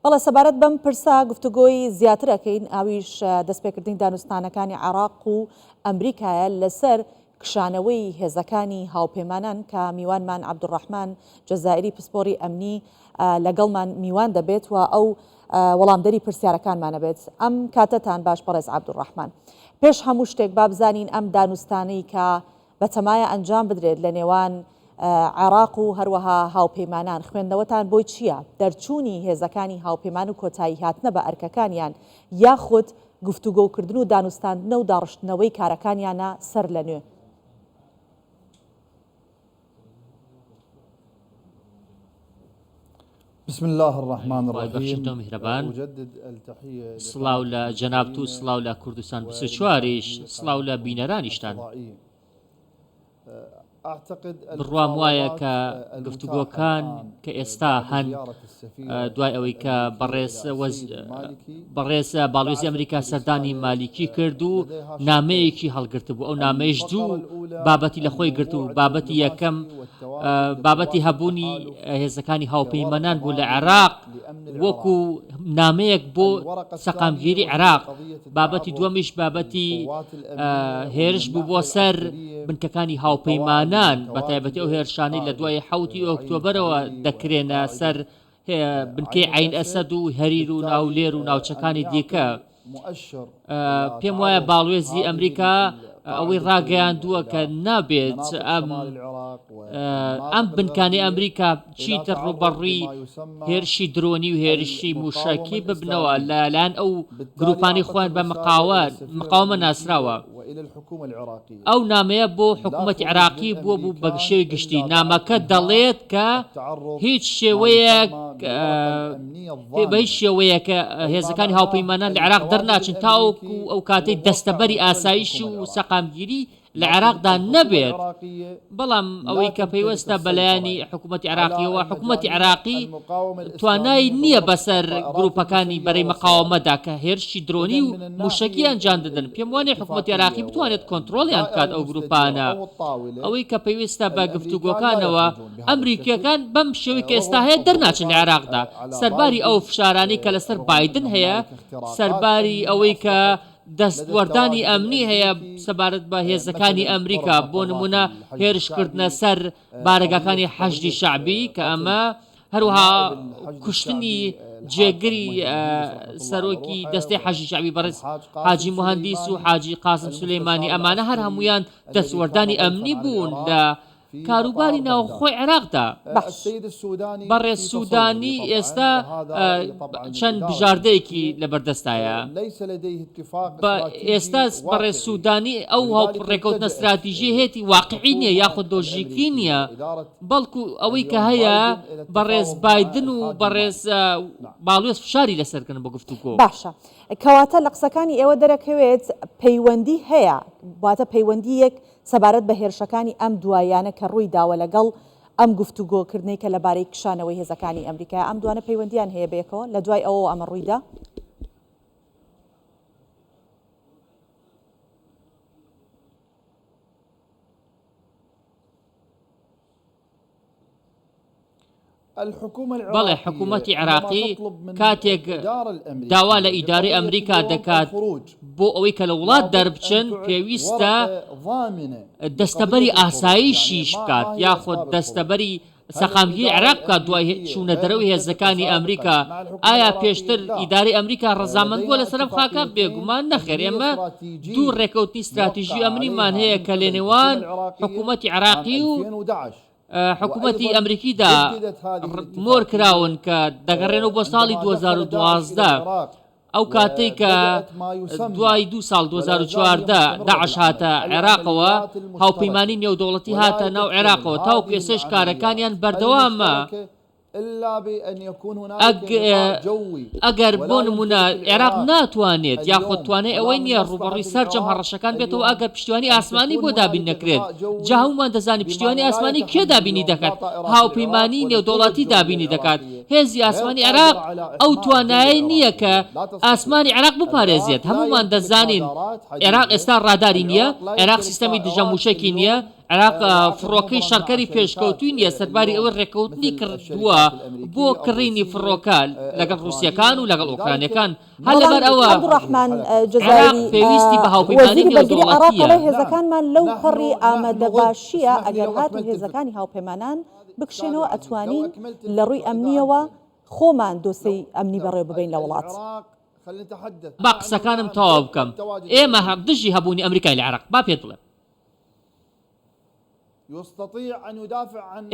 بەڵێ سەبارەت بەم پرسا گفتوگۆی زیاترەکەین ئاویش دەستپێکردنی دانوستانەکانی عێراق و ئەمریکایە لەسەر کشانەوەی هێزەکانی هاوپەیمانان کە میوانمان عەبدوڕەحمان جەزائیری پسپۆڕی ئەمنی لەگەڵمان میوان دەبێت و ئەو وەڵامدەری پرسیارەکانمانە بێت. ئەم کاتەتان باش بەڕێز عەبدوڕەحمان. پێش هەموو شتێک با بزانین ئەم دانوستانەی کە بەتەمایە ئەنجام بدرێت لە نێوان عێراق و هەروەها هاوپەیمانان خوێندنەوەتان بۆی چییە؟ دەرچوونی هێزەکانی هاوپەیمان و کۆتایی هاتنە بە ئەرکەکانیان یاخود گفتوگۆکردن و دانوستاندنە و داڕشتنەوەی کارەکانیانە سەر لە نوێ؟ بسم الله الرحمن الرحيم. سڵاو لە جەنابەت و سڵاو لە کوردستان 24ش سڵاو لە بینەرانیشتان. بڕوام وایە کە گفتوگۆکان کە ئێستا هەن دوای ئەوەی کە بەڕێز باڵێزی ئەمریکا سەردانی مالیکی کرد و نامەیەکی هەڵگرت بوو. ئەو نامەیەش دوو بابەتی لە خۆی گرت و بابەتی یەکەم بابەتی هەبوونی هێزەکانی هاوپەیمانان بوو لە عێراق وەکو نامەیەک بۆ سەقامگیری عێراق. بابەتی دووەمیش بابەتی هێرش بوو بۆ سەر بنکەکانی هاوپەیمانان بە تایبەتی ئەو هێرشانەی لە دوای 7 ئۆکتۆبەرەوە دەکرێنە سەر بنکەی عین ئەسەد و هەریر و ناولێر و ناوچەکانی دیکە. پێم وایە باڵێزی ئەمریکا ئەوەی ڕاگەیاندووە کە نابێت ئەم بنکانی ئەمریکا چیتر ڕوبەڕووی هێرشی درۆنی و هێرشی موشکی ببنەوە لەلایەن ئەو گروپانی خۆیان بە مقاومە ناسراوە. ئەو نامەیە بۆ حکوومەتی عێراقی بووە بوو بە شێوەی گشتی. نامەکە دەڵێت کە هیچ شێوەیەک بە هیچ شێوەیەکە هێزەکانی هاوپەیمانان لە عێراق دەرناچن تاوەکو ئەو کاتەی دەستەبەری ئاسایش و سەقامگیری لە عێراقدا نەبێت. بەڵام ئەوەی کە پەیوەستە بەلایانی حکوومەتی عێراقیەوە حکوومەتی عێراقی توانای نییە بەسەر گروپەکانی بەرەی مەقاومەدا کە هێرشی درۆنی و موشکی ئەنجام دەدەن. پێم وانێ حکوومەتی عێراقی بتوانێت کۆنتڕۆڵیان بکات ئەو گروپانە. ئەوەی کە پێویستە بە گفتوگۆکانەوە ئەمریکیەکان بەم شێوەی کە ئێستا هەیە دەرناچن لە عێراقدا سەرباری ئەو فشارانەی کە لەسەر بایدن هەیە، سەرباری ئەوەی کە دەستوەردانی ئەمنی هەیە سەبارەت بە هێزەکانی ئەمریکا، بۆ نمونە هێرشکردنە سەر بارگەکانی حەشدی شەعبی کە ئەمە هەروەها کوشتنی جێگری سەرۆکی دەستەی حەشدی شەعبی بەڕێز حاجی موهەندیس و حاجی قاسم سولەیمانی، ئەمانە هەر هەمویان دەستوەردانی ئەمنی بوون لە کاروباری ناوخۆی عێراقدا. بەڕێز سوودانی ئێستا چەند بژاردەیەکی لەبەردەستایە. ئێستا بەڕێز سوودانی ئەو ڕێکەوتنە استراتیژی هێتی واقعی نییە یاخود لۆژیکی نییە، بەڵکو ئەوەی کە هەیە بەڕێز بایدن و بەڕێز باڵێز فشاری لەسەرکردن بە گفتوگۆ. باشە، کەواتە لە قسەکانی ئێوە دەرەکەوێت پەیوەندی هەیە، واتە پەیوەندیەک سەبارەت بە هێرشەکانی ئەم دوایانە کە ڕووی داوە لەگەڵ ئەم گفتوگۆکردنەی کە لەبارەی کشانەوەی هێزەکانی ئەمریکا ئەم دوانە پەیوەندیان هەیە بەیەکەوە لە دوای ئەوە ئەمە ڕوویدا؟ بەڵێ حکوومەتی عێراقی کاتێک داوا لە ئیدارەی ئەمریکا دەکات بۆ ئەوەی کە لە وڵات دەربچن پێویستە دەستەبەری ئاسایشیش بکات یاخود دەستەبەری سەقامگیری عێراق بکات دوای چوونە دەرەوەی هێزەکانی ئەمریکا. ئایا پێشتر ئیدارەی ئەمریکا ڕەزامەند بووە لەسەرم خاکە؟ بێگومان نەخێر. ئێمە دوو ڕێکەوتی استراتیژی ئەمنیمان هەیە کە لە نێوان حکوومەتی عێراقی و حکوومەتی ئەمریکیدا مۆر کراون کە دەگەڕێنەوە بۆ ساڵی 2012. ئەو کاتەی کە دوای 2 ساڵ 2014 داعش هاتە عێراقەوە، هاوپەیمانی نێودەوڵەتی هاتە ناو عێراقەوە، تاوەکو ئێستاش کارەکانیان بەردەوامە. ئەگەر بۆ نمونە عێراق ناتوانێت یاخود توانێت ئەوەی نییە ڕوبەڕووی سەرجەم هەڕەشەکان بێتەوە، ئەگەر پشتیوانی ئاسمانی بۆ دابین نەکرێت. جا هەمومان دەزانی پشتیوانی ئاسمانی کێ دابینی دەکات؟ هاوپەیمانی نێودەوڵەتی دابینی دەکات. هێزی ئاسمانی عێراق ئەو توانایی نییە کە ئاسمانی عێراق بپارێزێت. هەمومان دەزانین عێراق ئێستا ڕاداری نییە، عێراق سیستەمی دژەموشەکی نییە، عێراق فڕۆکەی شەڕکەری پێشکەوتووی نییە، سەرباری ئەوە ڕێکەوتنی کردووە بۆ کڕینی فڕۆکە لەگەڵ رووسیەکان و لەگەڵ ئوکرانیەکان. هەر لەبەر ئەوە عەبدوڕەحمان جەزایری پێویستی بە هاوپەیمانی نێودەوڵەتیە هێزەکانمان لەو پەڕی ئامادەباشیە ئەگەر هاتو هێزەکانی هاوپەیمانان بکشێنەوە ئەتوانین لە ڕووی ئەمنیەوە خۆمان دۆسەی ئەمنی بەڕێ ببین لە وڵات. با قسەکانم تەواو بکەم. ئێمە دژی هەبوونی ئەمریکای لە عێراق با پێت بڵێم.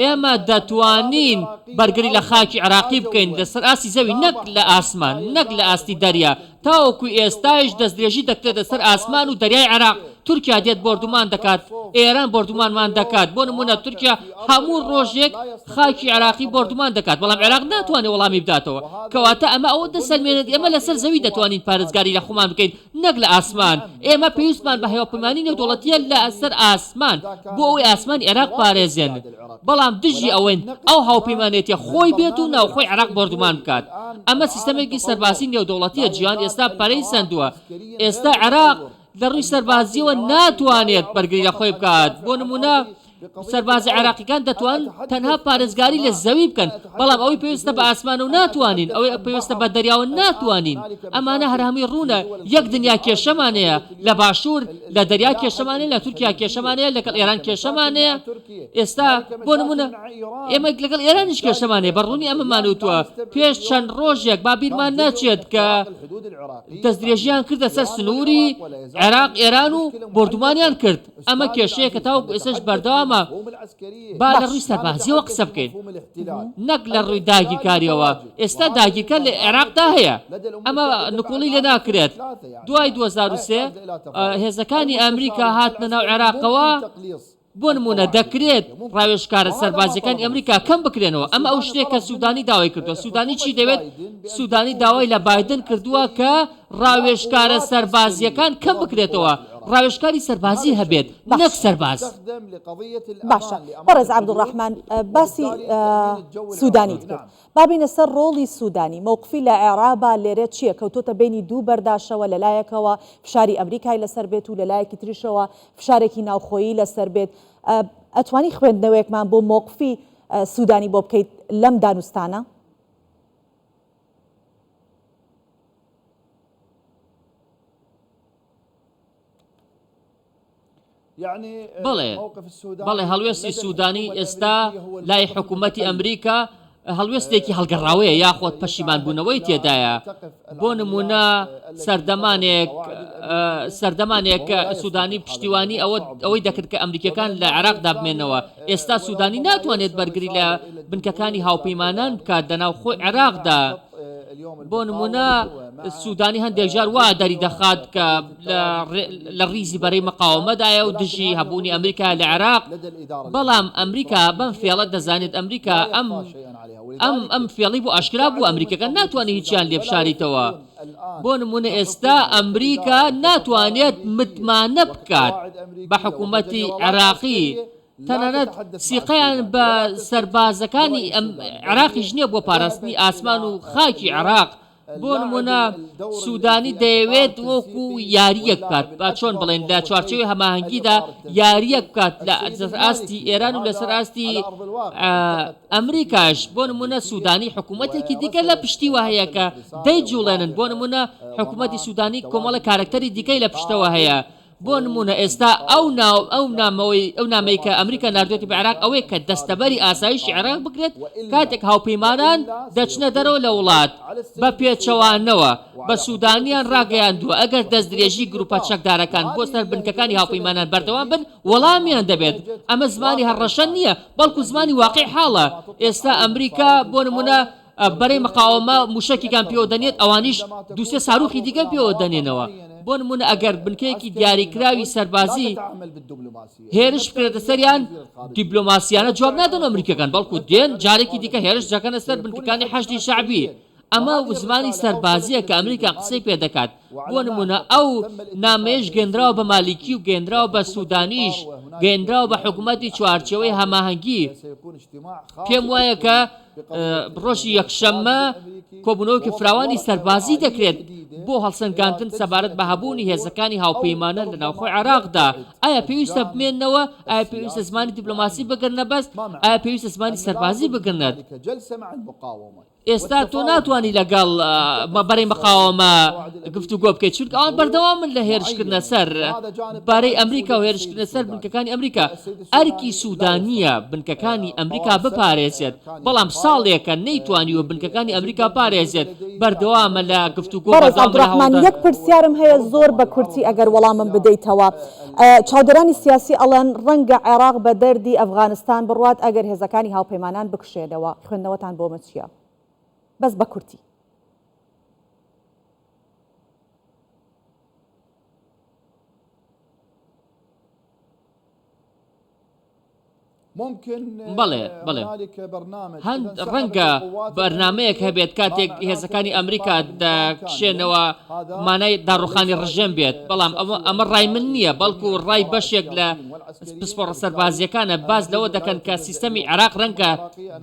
ئێمە دەتوانین بەرگری لە خاکی عێراقی بکەین لەسەر ئاسی زەوی، نەک لە ئاسمان، نەک لە ئاستی دەریا. تاوەکو ئێستاش دەستدرێژی دەکرێتە سەر ئاسمان و دەریای عێراق. تورکیا دێت بردومان دەکات، ئێران بردومانمان دەکات. بۆ نمونە تورکیا هەموو ڕۆژێک خاکی عێراقی بردومان دەکات، بەڵام عێراق ناتوانێت وەڵامی بداتەوە. کەواتە ئەمە ئەوە دەسەلمێنێت ئێمە لەسەر زەوی دەتوانین پارێزگاری لە خۆمان بکەین، نەک لە ئاسمان. ئێمە پێویستمان بە هێوەپەیمانی نێودەوڵەتیە لە سەر ئاسمان بۆ ئەوەی ئاسمانی عێراق پارێزێن. بەڵام دژی ئەوەن ئەو هاوپەیمانێتیە خۆی بێت و ناوخۆی عێراق بردومان بکات. ئەمە سیستەمێکی سەربازی نێودەوڵەتیە. جیهان ئێستا پەرەی سندووە. ئێستا عێراق لە ڕووی سەربازیەوە ناتوانێت بەرگری لە خۆی بکات. بۆ نمونە سەربازی عێراقیەکان دەتوان تەنها پارێزگاری لە زەوی بکەن، بەڵام ئەوەی پێویستە بە ئاسمان و ناتوانین، ئەوەی پێویستە بە دەریاوە ناتوانین. ئەمانە هەرهەمی ڕوونە. یەک دنیا کێشەمانەیە لە باشوور، لە دەریا کێشەمانەیە، لە تورکیا کێشەمانەیە، لەگەڵ ئێران کێشەمانەیە. ئێستا بۆ نمونە ئێمە لەگەڵ ئێرانیش کێشەمانەیە. بەڕوونی ئەمەمان وتووە پێش چەند ڕۆژێک با بیرمان ناچێت کە دەستدرێژیان کردە سەر سنووری عێراق ئێران و بردومانیان کرد. ئەمە کێشەیە کە تاوەکو ئێستاش بەردەوامە. با لە ڕووی سەربازیەوە قسە بکەین، نەک لە ڕووی داگیرکاریەوە. ئێستا داگیرکار لە عێراقدا هەیە، ئەمە نکوڵی لێ ناکرێت. دوای 2003 هێزەکانی ئەمریکا هاتنە ناو عێراقەوە. بۆ نمونە دەکرێت ڕاوێژکارە سەربازیەکانی ئەمریکا کەم بکرێنەوە. ئەمە ئەو شتێک کە سوودانی داوای کردووە. سوودانی چی دەوێت؟ سوودانی داوای لە بایدن کردووە کە ڕاوێژکارە سەربازیەکان کەم بکرێتەوە، ڕاوێژکاری سەربازی هەبێت، نەک سەرباز. باشە بەڕێز عەبدوڕەحمان، باسی سوودانی کرد. بابینە سەر ڕۆڵی سوودانی. مووقفی لە عێراقا لێرە چییە؟ کەوتۆتە بینی دوو بەرداشەوە لەلایەکەوە فشاری ئەمریکای لەسەر بێت و لەلایەکی تریشەوە فشارێکی ناوخۆیی لەسەر بێت. ئەتوانی خوێندنەوەیەکمان بۆ مووقفی سوودانی بۆ بکەیت لەم دانوستانە؟ بەڵێ هەڵوێستی سوودانی ئێستا لای حکوومەتی ئەمریکا هەڵوێستێکی هەڵگەڕاوەیە یاخۆت پەشیمان بوونەوەی تێدایە. بۆ نمونە سەردەمانێک سوودانی پشتیوانی ئەوەی دەکرد کە ئەمریکەکان لە عێراقدا بمێنەوە. ئێستا سوودانی ناتوانێت بەرگری لە بنکەکانی هاوپەیمانان بکات لەناو خۆی عێراقدا. بۆ نمونە سوودانی هەندێک جار وا دەری دەخات کە لە ڕیزی بەرەی مقاومەدایە و دژی هەبوونی ئەمریکا لە عێراق. بەڵام ئەمریکا بەم فێڵە دەزانێت ئەمریکا ئەم فێڵی بۆ ئاشکرا بوو. ئەمریکەکان ناتوانێت هیچیان لێ بشاریتەوە. بۆ نمونە ئێستا ئەمریکا ناتوانێت متمانە بکات بە حکوومەتی عێراقی. تەنانەت سیقەیان بە سەربازەکانی عێراقیش نییە بۆ پاراستنی ئاسمان و خاکی عێراق. بۆ نمونە سوودانی دەیەوێت وەکو یاریەک بکات، با چۆن بڵێن لە چوارچێوەی هەماهەنگیدا یاریەک بکات لەسەر ئاستی ئێران و لەسەر ئاستی ئەمریکاش. بۆ نمونە سوودانی حکوومەتێکی دیکە لە پشتیوە هەیە کە دەیجوڵێنن. بۆ نمونە حکوومەتی سوودانی کۆمەڵە کارکتەری دیکەی لە پشتەوە هەیە. بۆ نمونە ئێستا ئەو نامەی کە ئەمریکا ناردوێتی بە عێراق ئەوەیە کە دەستەبەری ئاسایشی عێراق بکرێت کاتێک هاوپەیمانان دەچنە دەرەوە لە وڵات بە پێچەوانەوە بە سوودانیان ڕاگەیاندووە. ئەگەر دەستدرێژی گروپە چەکدارەکان بۆ سەر بنکەکانی هاوپەیمانان بەردەوام بن وەڵامیان دەبێت. ئەمە زمانی هەڕەشە نییە، بەڵکو زمانی واقعی حاڵە. ئێستا ئەمریکا بۆ نمونە بەرەی مقاومە موشکێکیان پێوە دەنێت، ئەوانیش دووسێ ساروخی دیگە پێوە دەنێنەوە. بۆ نمونە ئەگەر بنکەیەکی دیاریکراوی سەربازی هێرش بکرێتە سەریان، دیبلۆماسیانە جواب نادەن ئەمریکەکان، بەڵکو دێن جارێکی دیکە هێرش دەکەنە سەر بنکەکانی حەشدی شەعبی. ئەمە زمانی سەربازیە کە ئەمریکا قسەی پێ دەکات. بۆ نمونە ئەو نامەیەش گەێنراوە بە مالیکی و گەێنراوە بە سوودانیش، گەێنراوە بە حکوومەتی چوارچێوەی هەماهەنگی. پێم وایە کە ڕۆژی یەکشەممە کۆبوونەوەیکی فراوانی سەربازی دەکرێت بۆ هەڵسەنگاندن سەبارەت بە هەبوونی هێزەکانی هاوپەیمانە لە ناوخۆی عێراقدا. ئایا پێویستە بمێننەوە؟ ئایا پێویستە زمانی دیپلۆماسی بگرنە بەست؟ ئایا پێویستە زمانی سەربازی بگرنێت؟ ئێستا تۆ ناتوانانی لەگەڵ بەرەی مقاومە گفتوگۆ بکەیت، چونکە ئەوان بەردەوامن لە هێرشکردنە سەر بارەی ئەمریکا و هێرشکردنە سەر بنکەکانی ئەمریکا. ئەرکی سوودانیە بنکەکانی ئەمریکا بپارێزێت، بەڵام ساڵێکە نەیتوانیوە بنکەکانی ئەمریکا پارێزێت، بەردەوامە لە گفتوگۆ. عەبدوڕەحمان، یەک پرسیارم هەیە زۆر بە کورتی ئەگەر وەڵامم بدەیتەوە. چاودەرانی سیاسی ئەڵێن ڕەنگە عێراق بە دەردی ئەفغانستان بڕوات ئەگەر هێزەکانی هاوپەیمانان بکشێنەوە. خوێندنەوەتان بۆ مەچیە؟ بەس بە کورتی. بەڵێ ڕەنگە بەرنمەیەک هەبێت کاتێک هێزەکانی ئەمریکا دەکشێنەوە مانای داڕوخانی ڕژێم بێت، بەڵام ئەمە ڕای من نییە، بەڵکو ڕای بەشێک لە پسپۆڕە سەربازیەکانە باز لەوە دەکەن کە سیستەمی عێراق ڕەنگە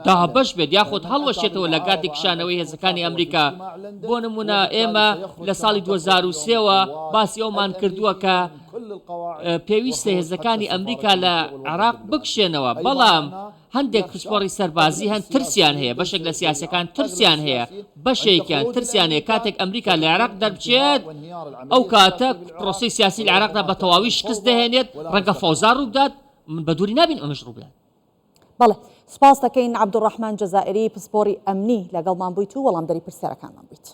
دابەش بێت یاخود هەڵوەشێتەوە لە کاتی کشانەوەی هێزەکانی ئەمریکا. بۆ نمونە ئێمە لە ساڵی 2023ەوە باسی ئەومان کردووە کە پێویستە هێزەکانی ئەمریکا لە عێراق بکشێنەوە، بەڵام هەندێک پسپۆڕی سەربازی هەند ترسیان هەیە، بەشێک لە سیاسەکان ترسیان هەیە، بەشێکیان ترسیان هەیە کاتێک ئەمریکا لە عێراق دەربچێت ئەو کاتە پرۆسی سیاسی لە عێراقدا بە تەواوی شکست دەهێنێت، ڕەنگە فەوزا ڕوو بدات، بە دووری نابین ئەمەش ڕوو بدات. بەڵێ، سپاس دەکەین عەبدوڕەحمان جەزائیری، پسپۆڕی ئەمنی لەگەڵمان بوویت و وەڵامدەری پرسیارەکانمان بوویت.